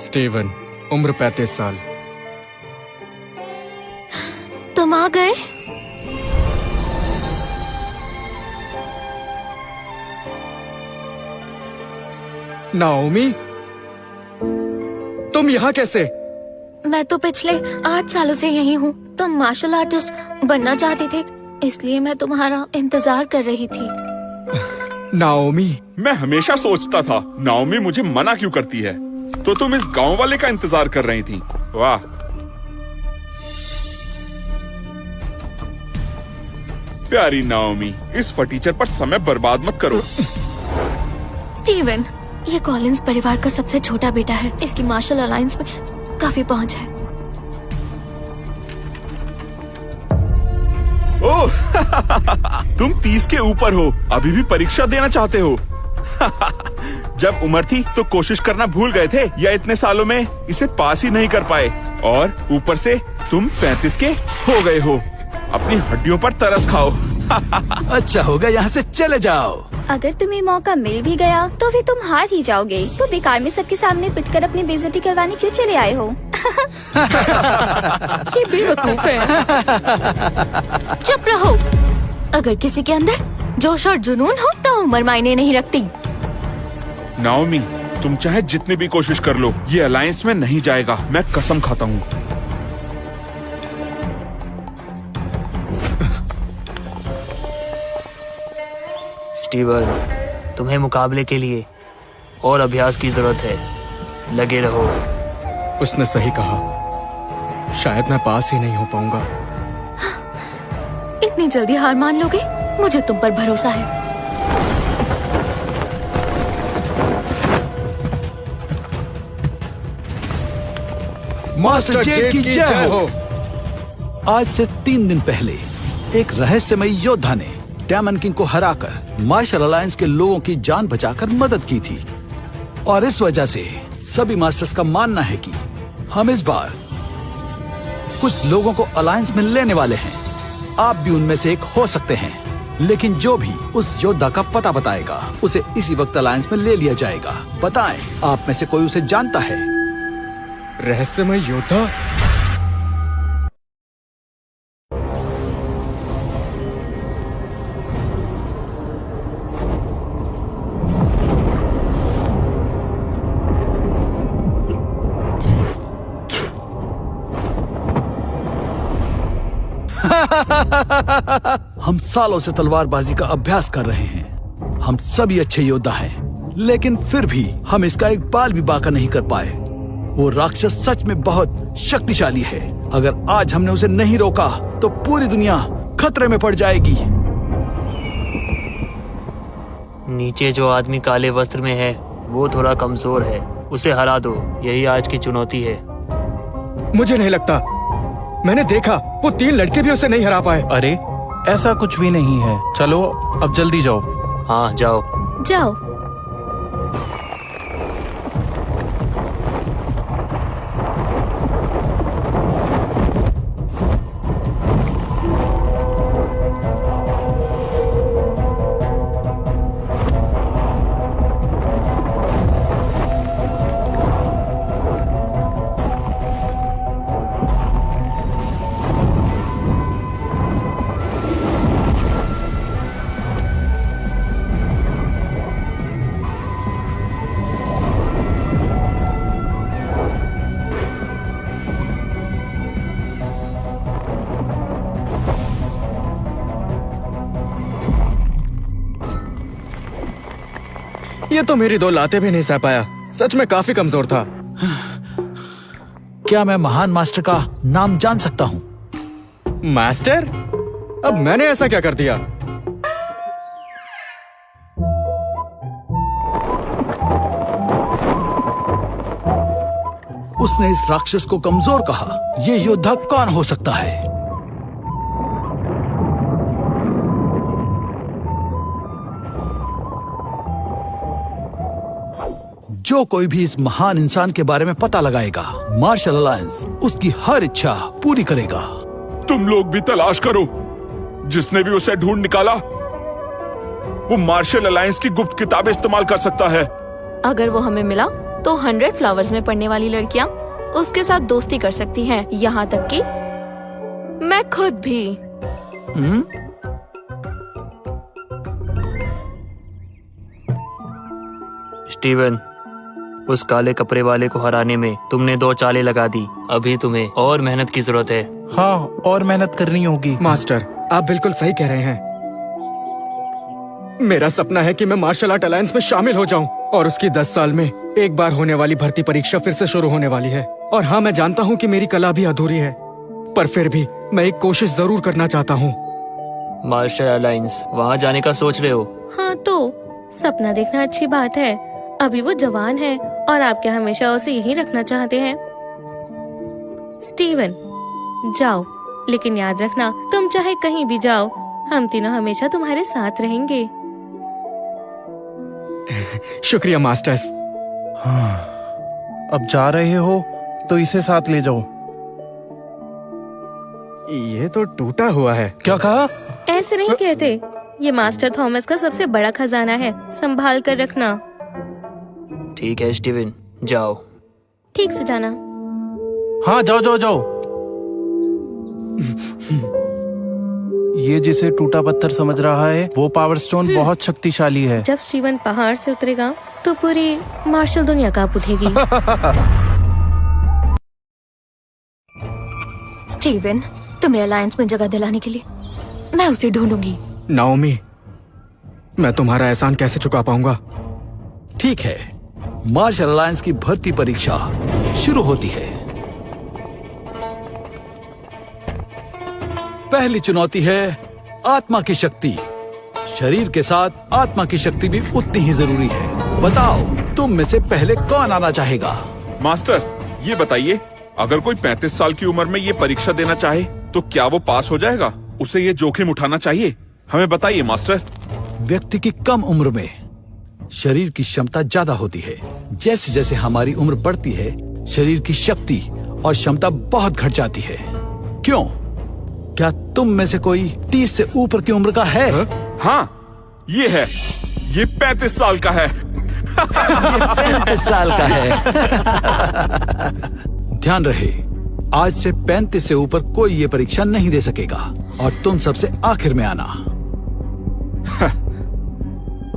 Steven, उम्र 35 साल। तुम आ गए? नाओमी, तुम यहाँ कैसे? मैं तो पिछले 8 सालों से यही हूँ। तुम मार्शल आर्टिस्ट बनना चाहती थे, इसलिए मैं तुम्हारा इंतजार कर रही थी। नाओमी, मैं हमेशा सोचता था नाओमी मुझे मना क्यों करती है, तो तुम इस गांव वाले का इंतजार कर रही थी। वाह। प्यारी नाओमी, इस फटीचर पर समय बर्बाद मत करो। स्टीवन, ये कॉलिंस परिवार का सबसे छोटा बेटा है। इसकी मार्शल अलायंस में काफी पहुंच है। ओह तुम 30 के ऊपर हो, अभी भी परीक्षा देना चाहते हो? जब उम्र थी तो कोशिश करना भूल गए थे, या इतने सालों में इसे पास ही नहीं कर पाए, और ऊपर से तुम 35 के हो गए हो। अपनी हड्डियों पर तरस खाओ। अच्छा होगा यहाँ से चले जाओ। अगर तुम्हें मौका मिल भी गया तो भी तुम हार ही जाओगे, तो बेकार में सबके सामने पिटकर अपनी बेइज्जती करवाने क्यों चले आए हो? ये बेवकूफ है। चुप रहो। अगर किसी के अंदर जोश और जुनून हो तो उम्र मायने नहीं रखती। नाओमी, तुम चाहे जितनी भी कोशिश कर लो, ये अलायंस में नहीं जाएगा। मैं कसम खाता हूँ। स्टीवन, तुम्हें मुकाबले के लिए और अभ्यास की जरूरत है। लगे रहो। उसने सही कहा। शायद मैं पास ही नहीं हो पाऊंगा। इतनी जल्दी हार मान लोगे? मुझे तुम पर भरोसा है। मास्टर जेड की जय हो। आज से 3 दिन पहले एक रहस्यमयी योद्धा ने डेमन किंग को हराकर मार्शल अलायंस के लोगों की जान बचाकर मदद की थी, और इस वजह से सभी मास्टर्स का मानना है कि हम इस बार कुछ लोगों को अलायंस में लेने वाले हैं। आप भी उनमें से एक हो सकते हैं, लेकिन जो भी उस योद्धा का पता बताएगा उसे इसी वक्त अलायंस में ले लिया जाएगा। बताएं, आप में से कोई उसे जानता है? रहस्यमय योद्धा? हम सालों से तलवारबाजी का अभ्यास कर रहे हैं। हम सभी अच्छे योद्धा हैं, लेकिन फिर भी हम इसका एक बाल भी बांका नहीं कर पाए। वो राक्षस सच में बहुत शक्तिशाली है। अगर आज हमने उसे नहीं रोका तो पूरी दुनिया खतरे में पड़ जाएगी। नीचे जो आदमी काले वस्त्र में है वो थोड़ा कमजोर है, उसे हरा दो। यही आज की चुनौती है। मुझे नहीं लगता। मैंने देखा, वो 3 लड़के भी उसे नहीं हरा पाए। अरे ऐसा कुछ भी नहीं है। चलो अब जल्दी जाओ। हाँ जाओ। जाओ। ये तो मेरी 2 लातें भी नहीं सह पाया। सच में काफी कमजोर था। क्या मैं महान मास्टर का नाम जान सकता हूँ? मास्टर? अब मैंने ऐसा क्या कर दिया? उसने इस राक्षस को कमजोर कहा। ये योद्धा कौन हो सकता है? जो कोई भी इस महान इंसान के बारे में पता लगाएगा, मार्शल अलायंस उसकी हर इच्छा पूरी करेगा। तुम लोग भी तलाश करो। जिसने भी उसे ढूंढ निकाला वो मार्शल अलायंस की गुप्त किताबें इस्तेमाल कर सकता है। अगर वो हमें मिला तो 100 फ्लावर्स में पढ़ने वाली लड़कियाँ उसके साथ दोस्ती कर सकती हैं, यहाँ तक कि मैं खुद भी। स्टीवन, उस काले कपड़े वाले को हराने में तुमने 2 चालें लगा दी। अभी तुम्हें और मेहनत की जरूरत है। हाँ, और मेहनत करनी होगी। मास्टर, आप बिल्कुल सही कह रहे हैं। मेरा सपना है कि मैं मार्शल आर्ट अलायंस में शामिल हो जाऊं और उसकी 10 साल में एक बार होने वाली भर्ती परीक्षा फिर से शुरू होने वाली है। और हाँ, मैं जानता हूँ कि मेरी कला भी अधूरी है, पर फिर भी मैं एक कोशिश जरूर करना चाहता हूँ। मार्शल अलायंस, वहाँ जाने का सोच रहे हो? हाँ, तो सपना देखना अच्छी बात है। अभी वो जवान है और आप क्या हमेशा उसे यही रखना चाहते हैं? स्टीवन, जाओ, लेकिन याद रखना, तुम चाहे कहीं भी जाओ, हम तीनों हमेशा तुम्हारे साथ रहेंगे। शुक्रिया मास्टर्स। हाँ, अब जा रहे हो तो इसे साथ ले जाओ। ये तो टूटा हुआ है। क्या कहा? ऐसे नहीं कहते, ये मास्टर थॉमस का सबसे बड़ा खजाना है, संभाल कर रखना। ठीक है स्टीवन, जाओ। ठीक से जाना। हाँ, जाओ जाओ जाओ। ये जिसे टूटा पत्थर समझ रहा है, वो पावर स्टोन बहुत शक्तिशाली है। जब स्टीवन पहाड़ से उतरेगा तो पूरी मार्शल दुनिया कांप उठेगी। स्टीवन, तुम्हें अलायंस में जगह दिलाने के लिए मैं उसे ढूंढूंगी। नाओमी, मैं तुम्हारा एहसान कैसे चुका पाऊंगा? ठीक है, मार्शल अलायंस की भर्ती परीक्षा शुरू होती है। पहली चुनौती है आत्मा की शक्ति। शरीर के साथ आत्मा की शक्ति भी उतनी ही जरूरी है। बताओ, तुम में से पहले कौन आना चाहेगा? मास्टर, ये बताइए, अगर कोई 35 साल की उम्र में ये परीक्षा देना चाहे तो क्या वो पास हो जाएगा? उसे ये जोखिम उठाना चाहिए? हमें बताइए मास्टर। व्यक्ति की कम उम्र में शरीर की क्षमता ज्यादा होती है। जैसे जैसे हमारी उम्र बढ़ती है, शरीर की शक्ति और क्षमता बहुत घट जाती है। क्यों? क्या तुम में से कोई 30 से ऊपर की उम्र का है? हाँ, ये है। ये 35 साल का है। 35 साल का है। ध्यान रहे, आज से 35 से ऊपर कोई ये परीक्षा नहीं दे सकेगा और तुम सबसे आखिर में आना।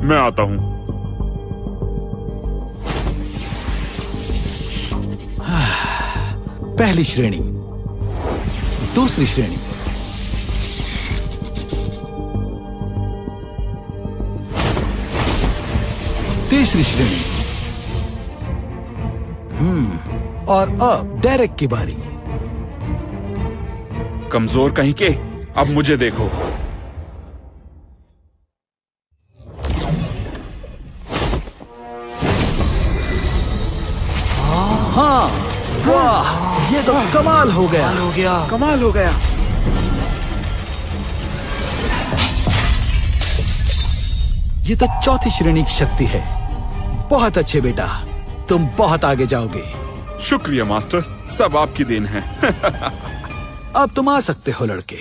मैं आता हूँ। पहली श्रेणी, दूसरी श्रेणी, तीसरी श्रेणी। और अब डेरेक की बारी। कमजोर कहीं के, अब मुझे देखो। हाँ, वाह, ये तो कमाल हो गया। कमाल हो गया। ये तो चौथी श्रेणी की शक्ति है। बहुत अच्छे बेटा, तुम बहुत आगे जाओगे। शुक्रिया मास्टर, सब आपकी देन है। अब तुम आ सकते हो लड़के।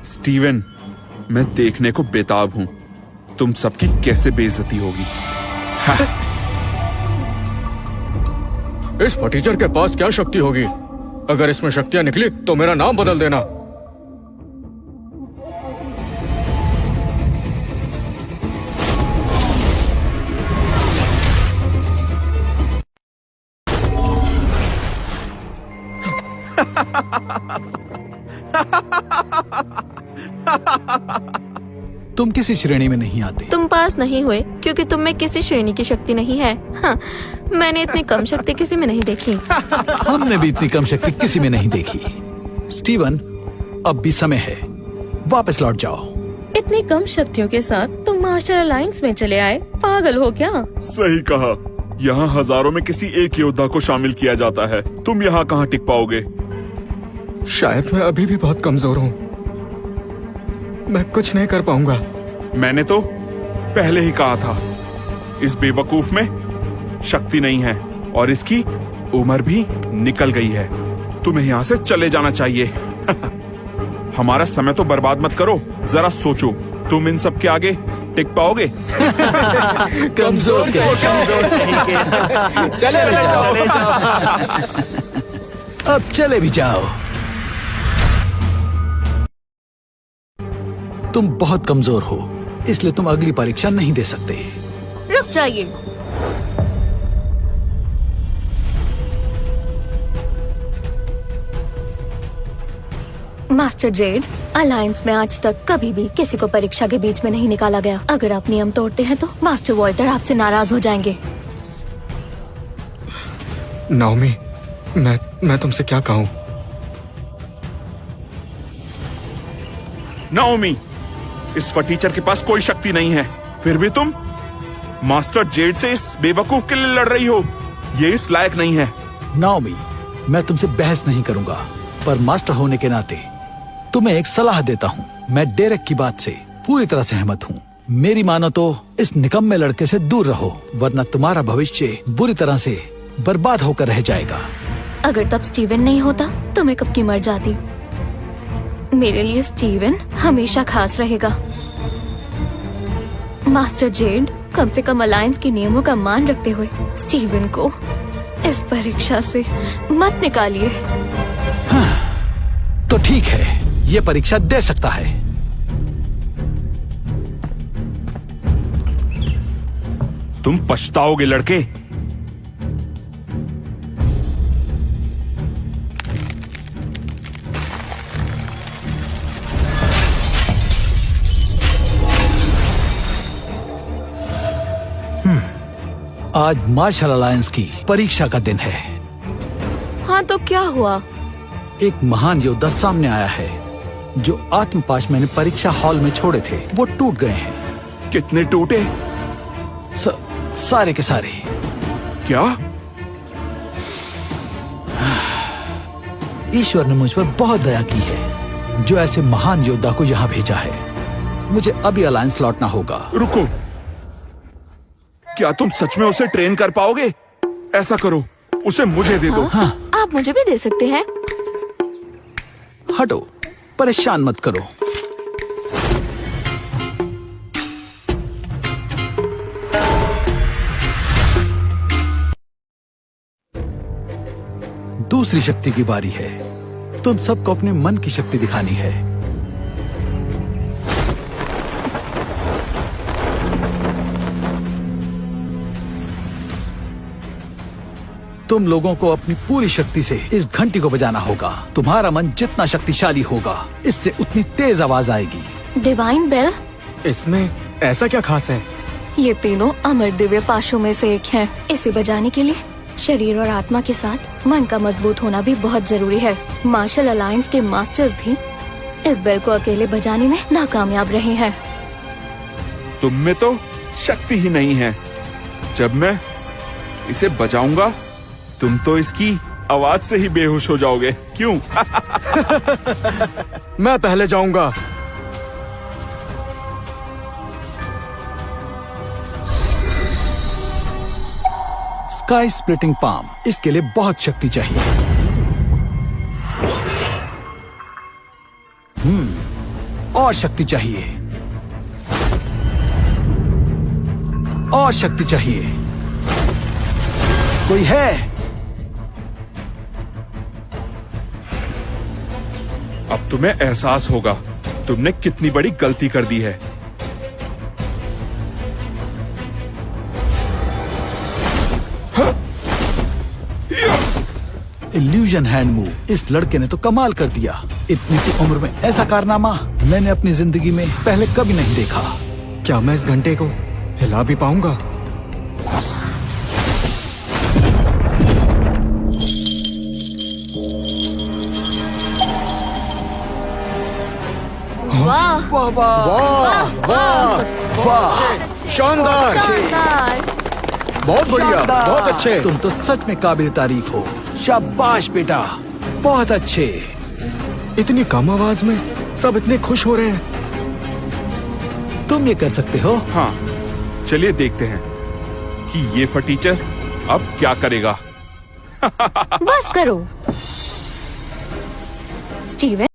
स्टीवन, मैं देखने को बेताब हूँ तुम सबकी कैसे बेइज्जती होगी। इस फटीचर के पास क्या शक्ति होगी? अगर इसमें शक्तियां निकली तो मेरा नाम बदल देना। तुम किसी श्रेणी में नहीं आते। तुम पास नहीं हुए क्योंकि तुम में किसी श्रेणी की शक्ति नहीं है। हाँ, मैंने इतनी कम शक्ति किसी में नहीं देखी। हमने भी इतनी कम शक्ति किसी में नहीं देखी। स्टीवन, अब भी समय है, वापस लौट जाओ। इतनी कम शक्तियों के साथ तुम मार्शल अलायंस में चले आए? पागल हो क्या? सही कहा, यहाँ हजारों में किसी एक योद्धा को शामिल किया जाता है। तुम यहाँ कहाँ टिक पाओगे? शायद मैं अभी भी बहुत कमजोर हूँ, मैं कुछ नहीं कर पाऊंगा। मैंने तो पहले ही कहा था, इस बेवकूफ में शक्ति नहीं है और इसकी उम्र भी निकल गई है। तुम्हें यहाँ से चले जाना चाहिए। हमारा समय तो बर्बाद मत करो, जरा सोचो, तुम इन सब के आगे टिक पाओगे? कमजोर के कमजोर कहीं के। चले जाओ। अब चले भी जाओ। तुम बहुत कमजोर हो, इसलिए तुम अगली परीक्षा नहीं दे सकते। रुक जाइए। मास्टर जेड, अलायंस में आज तक कभी भी किसी को परीक्षा के बीच में नहीं निकाला गया। अगर आप नियम तोड़ते हैं तो मास्टर वॉल्टर आपसे नाराज हो जाएंगे। नाओमी, मैं तुमसे क्या कहूँ? नाओमी, इस फटीचर के पास कोई शक्ति नहीं है, फिर भी तुम मास्टर जेड से इस बेवकूफ के लिए लड़ रही हो। ये इस लायक नहीं है। नाओमी, मैं तुमसे बहस नहीं करूंगा, पर मास्टर होने के नाते तुम्हें एक सलाह देता हूँ। मैं डेरेक की बात से पूरी तरह सहमत हूँ। मेरी मानो तो इस निकम्मे लड़के से दूर रहो, वरना तुम्हारा भविष्य बुरी तरह से बर्बाद होकर रह जाएगा। अगर तब स्टीवन नहीं होता तो मैं कब की मर जाती। मेरे लिए स्टीवन हमेशा खास रहेगा। मास्टर जेड, कम से कम अलायंस के नियमों का मान रखते हुए स्टीवन को इस परीक्षा से मत निकालिए। तो ठीक है, ये परीक्षा दे सकता है। तुम पछताओगे लड़के। आज मार्शल अलायंस की परीक्षा का दिन है। हाँ तो क्या हुआ? एक महान योद्धा सामने आया है। जो आत्मपाश मैंने परीक्षा हॉल में छोड़े थे वो टूट गए हैं। कितने टूटे? सारे के सारे। क्या? ईश्वर ने मुझ पर बहुत दया की है, जो ऐसे महान योद्धा को यहाँ भेजा है। मुझे अभी अलायंस लौटना होगा। रुको, क्या तुम सच में उसे ट्रेन कर पाओगे? ऐसा करो, उसे मुझे दे दो। हाँ, आप मुझे भी दे सकते हैं। हटो, परेशान मत करो। दूसरी शक्ति की बारी है। तुम सबको अपने मन की शक्ति दिखानी है। तुम लोगों को अपनी पूरी शक्ति से इस घंटी को बजाना होगा। तुम्हारा मन जितना शक्तिशाली होगा, इससे उतनी तेज आवाज आएगी। डिवाइन बेल, इसमें ऐसा क्या खास है? ये तीनों अमर दिव्य पाशों में से एक है। इसे बजाने के लिए शरीर और आत्मा के साथ मन का मजबूत होना भी बहुत जरूरी है। मार्शल अलायंस के मास्टर्स भी इस बेल को अकेले बजाने में नाकामयाब रहे हैं। तुम में तो शक्ति ही नहीं है। जब मैं इसे बजाऊंगा, तुम तो इसकी आवाज से ही बेहोश हो जाओगे। क्यों? मैं पहले जाऊंगा। स्काई स्प्लिटिंग पाम, इसके लिए बहुत शक्ति चाहिए। और शक्ति चाहिए, और शक्ति चाहिए। कोई है? अब तुम्हें एहसास होगा तुमने कितनी बड़ी गलती कर दी है। इल्यूजन हैंड मूव, इस लड़के ने तो कमाल कर दिया। इतनी सी उम्र में ऐसा कारनामा मैंने अपनी जिंदगी में पहले कभी नहीं देखा। क्या मैं इस घंटे को हिला भी पाऊंगा? वाह वाह वाह वाह वाह वाह, शानदार, शानदार। बहुत बढ़िया, बहुत अच्छे। तुम तो सच में काबिल तारीफ हो। शाबाश बेटा, बहुत अच्छे। इतनी कम आवाज में सब इतने खुश हो रहे हैं। तुम ये कर सकते हो। हाँ, चलिए देखते हैं कि ये फटीचर अब क्या करेगा। बस करो स्टीवन।